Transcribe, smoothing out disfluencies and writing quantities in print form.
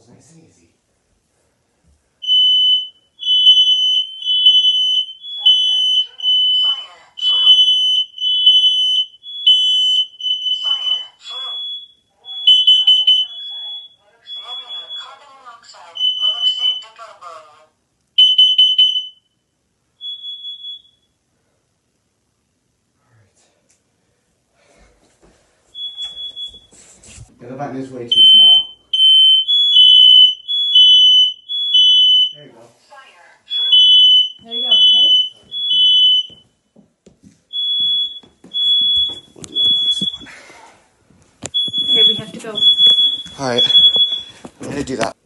controls nice and easy. The other button is way too small. There you go. There you go, okay? We'll do the last one. Okay, we have to go. Alright, I'm gonna do that.